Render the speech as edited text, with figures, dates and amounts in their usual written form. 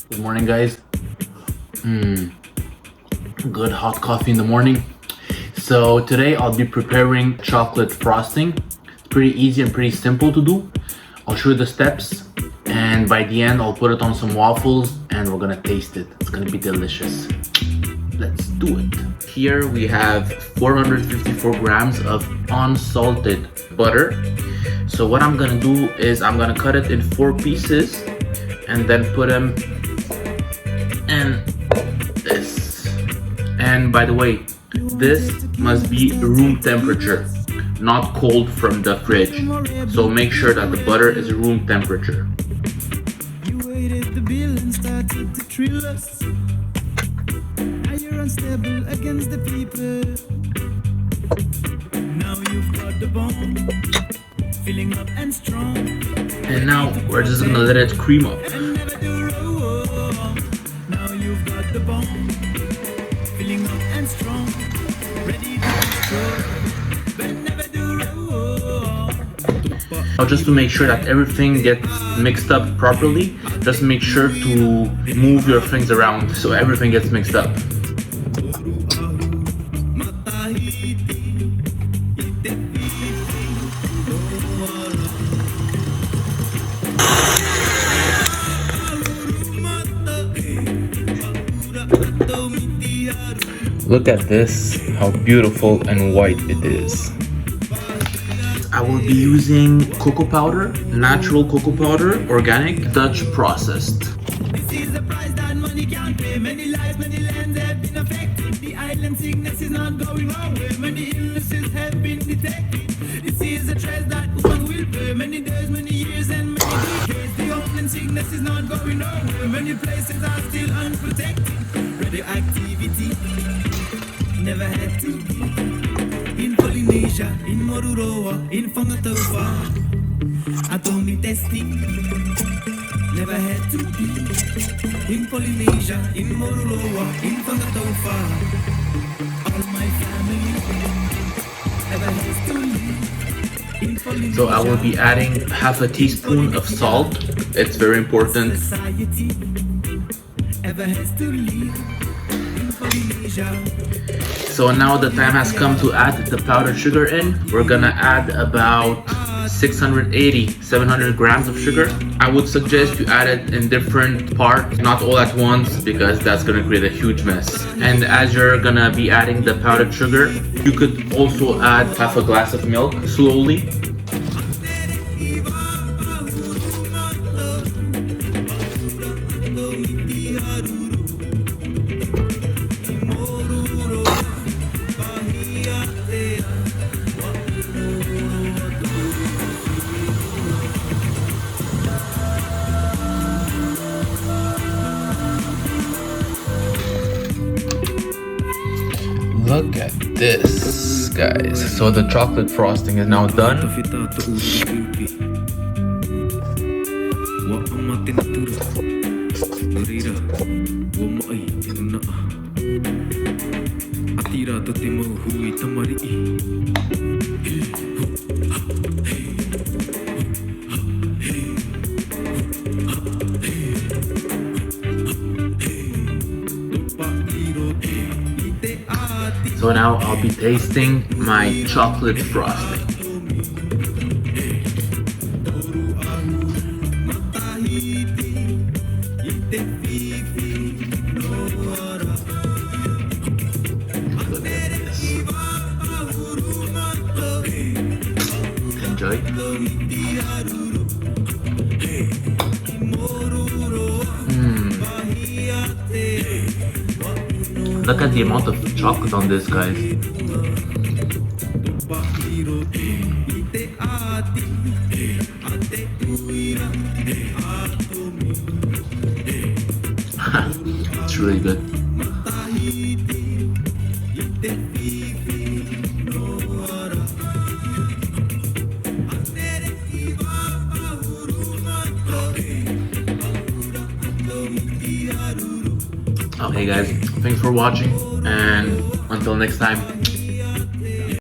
Good morning, guys. Good hot coffee in the morning. So today I'll be preparing chocolate frosting. It's pretty easy and pretty simple to do. I'll show you the steps, and by the end I'll put it on some waffles and we're gonna taste it. It's gonna be delicious. Let's do it. Here we have 454 grams of unsalted butter. So what I'm gonna do is I'm gonna cut it in 4 pieces and then put them in this. And by the way, this must be room temperature, not cold from the fridge. So make sure that the butter is room temperature. You waited the bill and started to trill us. Now you're unstable against the people. Now you've got the bomb, filling up and strong. And now we're just gonna let it cream up. And never do wrong. Now you've got the bomb, filling up and strong. Ready to destroy, but never do wrong. Now just to make sure that everything gets mixed up properly, just make sure to move your things around so everything gets mixed up. Look at this, how beautiful and white it is. I will be using cocoa powder, natural cocoa powder, organic, Dutch processed. This is the price that money can't pay. Many lives, many lands have been affected. The island sickness is not going nowhere. Many illnesses have been detected. This is a stress that one will pay. Many days, many years, and many decades. The island sickness is not going nowhere. Many places are still unprotected. Radioactivity never had to be. In Polynesia, in Moruroa, in Fangatofa, atomic testing never had to be. In Polynesia, in Moruroa, in Fangatofa, all my family never has to leave. In Polynesia, So I will be adding half a teaspoon of salt. It's very important. society ever has to leave. In Polynesia. So now the time has come to add the powdered sugar in. We're gonna add about 700 grams of sugar. I would suggest you add it in different parts, not all at once, because that's gonna create a huge mess. And as you're gonna be adding the powdered sugar, you could also add half a glass of milk slowly. Look at this, guys. So the chocolate frosting is now done. So now I'll be tasting my chocolate frosting. Look at this. Enjoy. Look at the amount of chocolate on this, guys. It's really good. Okay guys, thanks for watching, and until next time.